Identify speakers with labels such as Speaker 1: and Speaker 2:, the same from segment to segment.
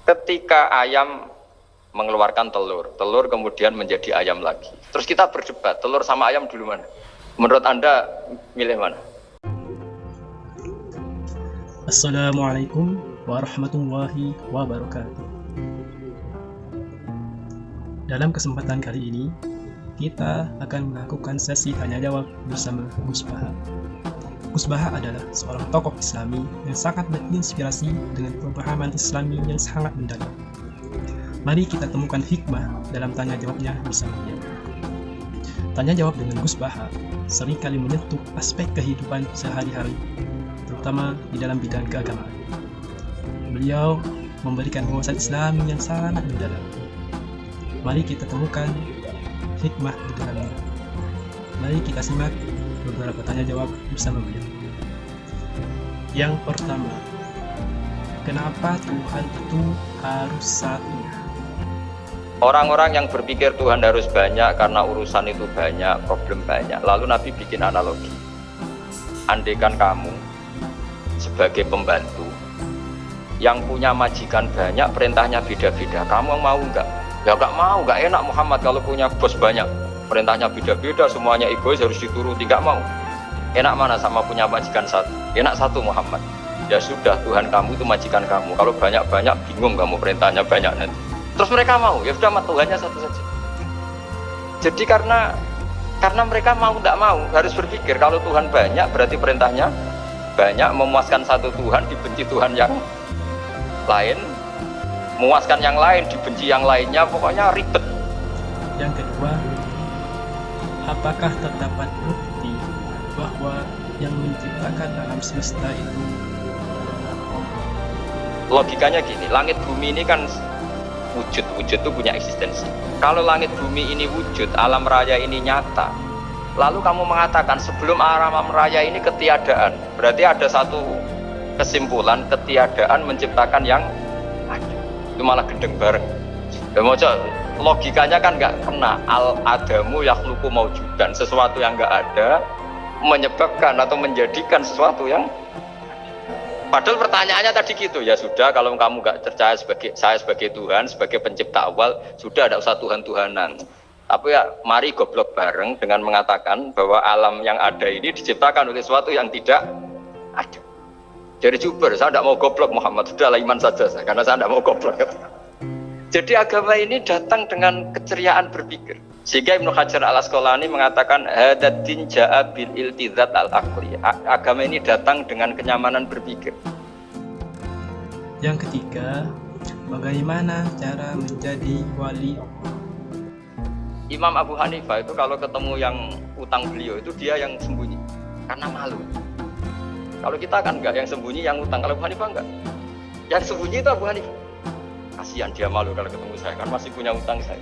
Speaker 1: Ketika ayam mengeluarkan telur, telur kemudian menjadi ayam lagi. Terus kita berdebat, telur sama ayam dulu mana? Menurut Anda milih mana?
Speaker 2: Assalamualaikum warahmatullahi wabarakatuh. Dalam kesempatan kali ini, kita akan melakukan sesi tanya jawab bersama Gus Baha. Gus Baha adalah seorang tokoh Islami yang sangat berinspirasi dengan pemahaman Islami yang sangat mendalam. Mari kita temukan hikmah dalam tanya jawabnya bersamanya. Tanya jawab dengan Gus Baha seringkali menyentuh aspek kehidupan sehari-hari, terutama di dalam bidang keagamaan. Beliau memberikan wawasan Islami yang sangat mendalam. Mari kita temukan hikmah di dalamnya. Mari kita simak beberapa tanya jawab bersama beliau. Yang pertama, kenapa Tuhan itu harus satu?
Speaker 1: Orang-orang yang berpikir Tuhan harus banyak karena urusan itu banyak, problem banyak. Lalu Nabi bikin analogi. Andaikan kamu sebagai pembantu yang punya majikan banyak, perintahnya beda-beda, kamu mau enggak? Ya enggak mau, enggak enak Muhammad kalau punya bos banyak, perintahnya beda-beda, semuanya egois harus dituruti, enggak mau. Enak mana sama punya majikan satu? Enak satu Muhammad. Ya sudah, Tuhan kamu itu majikan kamu. Kalau banyak-banyak bingung kamu perintahnya banyak nanti. Terus mereka mau, ya sudah Tuhannya satu saja. Jadi karena mereka mau enggak mau harus berpikir kalau Tuhan banyak berarti perintahnya banyak, memuaskan satu Tuhan dibenci Tuhan yang lain, memuaskan yang lain dibenci yang lainnya, pokoknya ribet.
Speaker 2: Yang kedua, apakah terdapat bukti bahwa yang menciptakan alam semesta itu?
Speaker 1: Logikanya gini, langit bumi ini kan wujud itu punya eksistensi. Kalau langit bumi ini wujud, alam raya ini nyata, lalu kamu mengatakan sebelum alam raya ini ketiadaan, berarti ada satu kesimpulan ketiadaan menciptakan yang ada. Itu malah gendeng bareng. Logikanya kan nggak kena. Al-adamu yakhluqu maujudan, sesuatu yang nggak ada menyebabkan atau menjadikan sesuatu yang. Padahal pertanyaannya tadi gitu, ya sudah kalau kamu nggak percaya saya sebagai Tuhan, sebagai pencipta awal, sudah ada usah Tuhan-Tuhanan. Tapi ya mari goblok bareng dengan mengatakan bahwa alam yang ada ini diciptakan oleh sesuatu yang tidak ada. Jadi Juber, saya tidak mau goblok Muhammad, sudahlah iman saja saya, karena saya tidak mau goblok. Jadi agama ini datang dengan keceriaan berpikir. Sehingga Ibnu Hajar al-Asqalani mengatakan hadatin ja'a bil iltizat al-aqli. Agama ini datang dengan kenyamanan berpikir.
Speaker 2: Yang ketiga, bagaimana cara menjadi wali Allah?
Speaker 1: Imam Abu Hanifah itu kalau ketemu yang utang beliau itu dia yang sembunyi karena malu. Kalau kita kan enggak, yang sembunyi yang utang. Kalau Abu Hanifah enggak, yang sembunyi itu Abu Hanifah. Kasihan dia malu kalau ketemu saya, kan masih punya utang saya.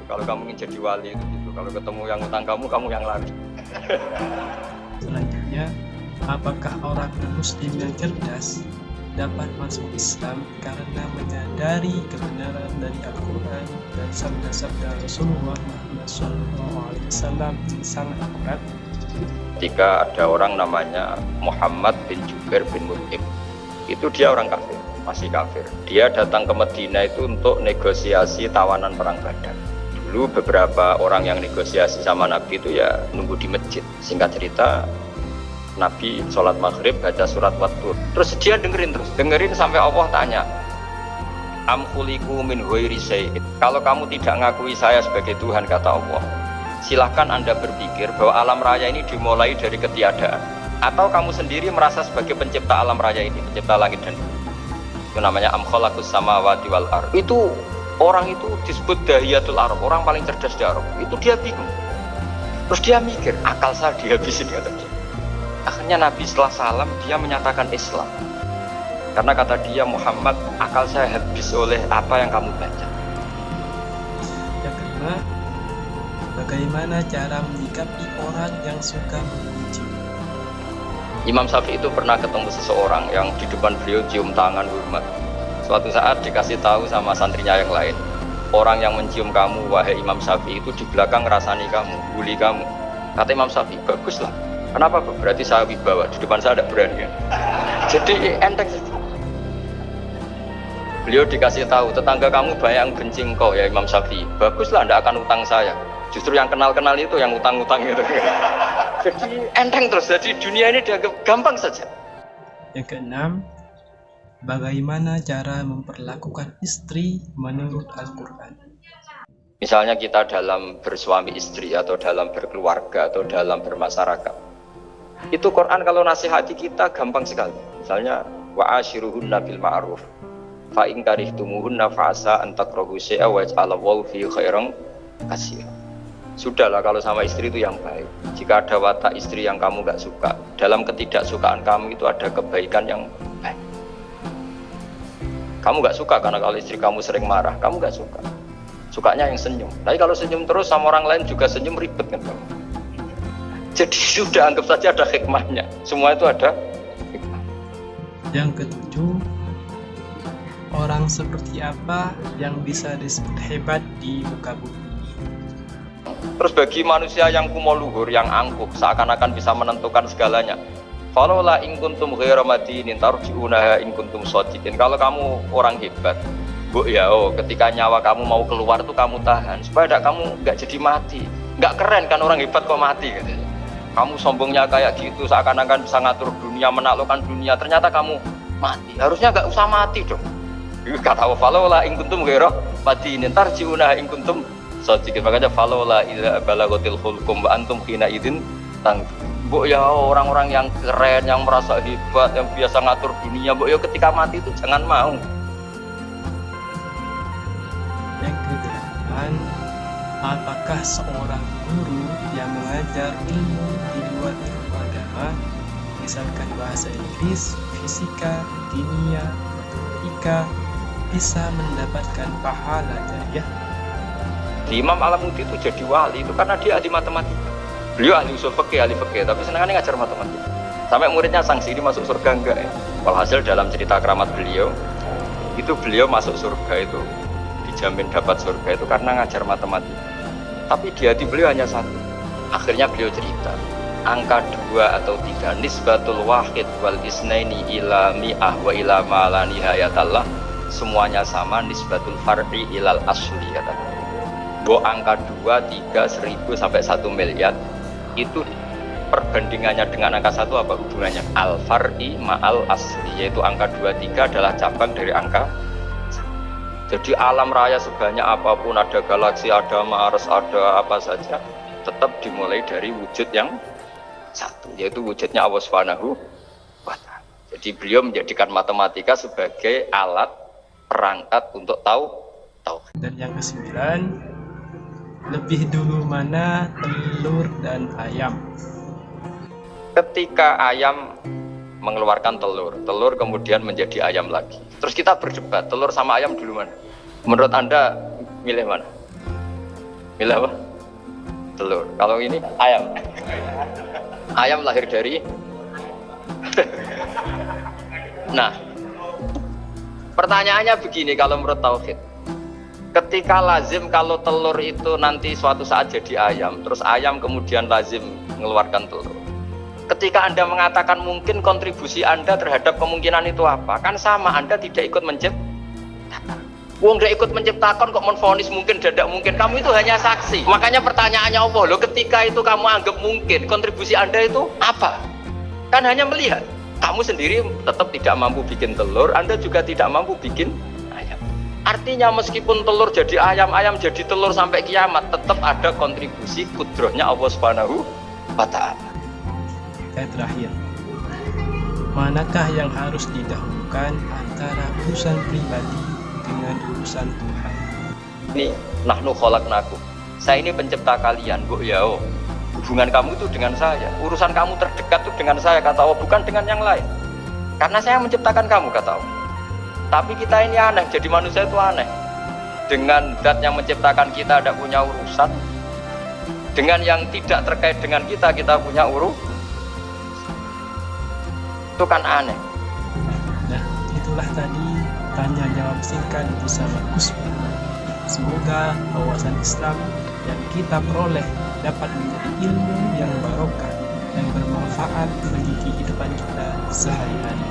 Speaker 1: Kalau kamu ingin jadi wali itu gitu, kalau ketemu yang utang kamu yang lari.
Speaker 2: Selanjutnya, apakah orang muslim yang cerdas dapat masuk Islam karena menyadari kebenaran dari Al-Quran dan sabda-sabda Rasulullah SAW yang sangat akurat?
Speaker 1: Ketika ada orang namanya Muhammad bin Jubair bin Mut'im, itu dia orang kafir, masih kafir. Dia datang ke Madinah itu untuk negosiasi tawanan perang Badar. Dulu beberapa orang yang negosiasi sama Nabi itu ya nunggu di masjid. Singkat cerita, Nabi sholat maghrib baca surat Wat-Tur. Terus dia dengerin sampai Allah tanya, Am khuliqu min ghairi syai'in. Kalau kamu tidak ngakui saya sebagai Tuhan, kata Allah, silahkan Anda berpikir bahwa alam raya ini dimulai dari ketiadaan, atau kamu sendiri merasa sebagai pencipta alam raya ini, pencipta langit dan bumi. Itu namanya am khalaqus samawati wal ardh. Itu orang itu disebut dahiyatul Arab, orang paling cerdas di Arab. Itu dia bingung. Terus dia mikir, akal saya dihabisin, kata dia. Akhirnya Nabi setelah salam dia menyatakan Islam. Karena kata dia, Muhammad, akal saya habis oleh apa yang kamu baca.
Speaker 2: Yang kelima, bagaimana cara menyikapi orang yang suka memuji?
Speaker 1: Imam Syafi'i itu pernah ketemu seseorang yang di depan beliau cium tangan hormat. Suatu saat dikasih tahu sama santrinya yang lain, orang yang mencium kamu wahai Imam Syafi'i itu di belakang ngerasani kamu, bully kamu. Kata Imam Syafi'i, baguslah. Kenapa? Berarti saya wibawa, di depan saya ada berani. Jadi enteng saja. Beliau dikasih tahu, tetangga kamu banyak yang benci engkau ya Imam Syafi'i. Baguslah, ndak akan utang saya. Justru yang kenal-kenal itu yang utang-utang itu. Jadi enteng terus. Jadi dunia ini dianggap gampang saja.
Speaker 2: Yang keenam, bagaimana cara memperlakukan istri menurut Al-Quran?
Speaker 1: Misalnya kita dalam bersuami istri atau dalam berkeluarga atau dalam bermasyarakat. Itu Quran kalau nasihati kita gampang sekali. Misalnya wa'ashiruhunna bil ma'ruf. Fa in karihtumuhunna fa'asa an takrahu syai'a wa yaj'alallahu fi khairan katsira. Sudahlah kalau sama istri itu yang baik. Jika ada watak istri yang kamu nggak suka, dalam ketidaksukaan kamu itu ada kebaikan yang baik. Kamu nggak suka karena kalau istri kamu sering marah, kamu nggak suka. Sukanya yang senyum. Tapi kalau senyum terus sama orang lain juga senyum, ribet kan kamu. Jadi sudah anggap saja ada hikmahnya. Semua itu ada hikmah.
Speaker 2: Yang ketujuh, orang seperti apa yang bisa disebut hebat di muka bumi?
Speaker 1: Terus bagi manusia yang kumoluhur, yang angkuh, seakan-akan bisa menentukan segalanya. Falaula in kuntum ghairu madinin tarji'unaha in kuntum shadiqin. Kalau kamu orang hebat, Bu ya, ketika nyawa kamu mau keluar tuh kamu tahan supaya kamu nggak jadi mati. Nggak keren kan orang hebat kok mati katanya. Kamu sombongnya kayak gitu, seakan-akan bisa ngatur dunia, menaklukkan dunia, ternyata kamu mati. Harusnya nggak usah mati dong. Kata falaula in kuntum ghairu madinin tarji'unaha in kuntum shadiqin. Makanya falaula idza balaghatil hulqum wa antum hina idzin tang. Bu ya, orang-orang yang keren, yang merasa hebat, yang biasa ngatur dunia, Bu ya ketika mati itu jangan mau.
Speaker 2: Yang kedelapan, apakah seorang guru yang mengajar ilmu di luar ilmu agama, misalkan bahasa Inggris, fisika, kimia, matematika, bisa mendapatkan pahala jariah?
Speaker 1: Imam Alamuddin itu jadi wali itu karena dia ahli matematika. Beliau ahli usul fikih, ahli fikih, tapi senangannya ngajar matematika. Sampai muridnya sanksi ini masuk surga enggak ya? Walhasil dalam cerita keramat beliau, itu beliau masuk surga itu dijamin dapat surga itu karena ngajar matematika. Tapi di hati beliau hanya satu. Akhirnya beliau cerita, angka 2 atau 3 nisbatul wahid wal isnaini ila mi'ah wa ila ma la nihayatallah, semuanya sama, nisbatul far'i ilal asli kata. Bahwa angka 2, 3, 1000 sampai 1 miliar itu perbandingannya dengan angka 1 apa hubungannya? Al-far'i ma'al asli, yaitu angka 2, 3 adalah cabang dari angka 1. Jadi alam raya sebanyak apapun, ada galaksi, ada Mars, ada apa saja, tetap dimulai dari wujud yang satu, yaitu wujudnya Allah Subhanahu wa ta'ala. Jadi beliau menjadikan matematika sebagai alat perangkat untuk tahu.
Speaker 2: Dan yang kesembilan, lebih dulu mana telur dan ayam?
Speaker 1: Ketika ayam mengeluarkan telur, telur kemudian menjadi ayam lagi. Terus kita berdebat, telur sama ayam dulu mana? Menurut Anda milih mana? Milih apa? Telur. Kalau ini ayam. Ayam lahir dari Nah, pertanyaannya begini kalau menurut tauhid. Ketika lazim kalau telur itu nanti suatu saat jadi ayam, terus ayam kemudian lazim mengeluarkan telur. Ketika Anda mengatakan mungkin, kontribusi Anda terhadap kemungkinan itu apa? Kan sama, Anda tidak ikut menciptakan. Wong tidak ikut menciptakan kok menvonis mungkin dan tidak mungkin. Kamu itu hanya saksi. Makanya pertanyaannya Allah, loh ketika itu kamu anggap mungkin, kontribusi Anda itu apa? Kan hanya melihat. Kamu sendiri tetap tidak mampu bikin telur, Anda juga tidak mampu bikin ayam. Artinya meskipun telur jadi ayam, ayam jadi telur sampai kiamat, tetap ada kontribusi kudrohnya Allah Subhanahu wa ta'ala.
Speaker 2: Yang terakhir, manakah yang harus didahulukan antara urusan pribadi dengan urusan Tuhan?
Speaker 1: Ini nahnu khalaqnakum. Saya ini pencipta kalian, Bu ya. Hubungan kamu itu dengan saya, urusan kamu terdekat itu dengan saya, kata Allah, bukan dengan yang lain. Karena saya menciptakan kamu, kata Allah. Tapi kita ini aneh, jadi manusia itu aneh. Dengan zat yang menciptakan kita tidak punya urusan, dengan yang tidak terkait dengan kita punya urusan. Itu kan aneh.
Speaker 2: Nah, itulah tadi tanya jawab singkat bersama Gus Bahar. Semoga wawasan Islam yang kita peroleh dapat menjadi ilmu yang barokah dan bermanfaat bagi kehidupan kita sehari-hari.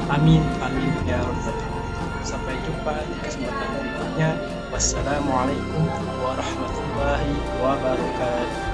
Speaker 2: Amin, amin ya rabbal alamin. Sampai jumpa di kesempatan berikutnya. Wassalamualaikum warahmatullahi wabarakatuh.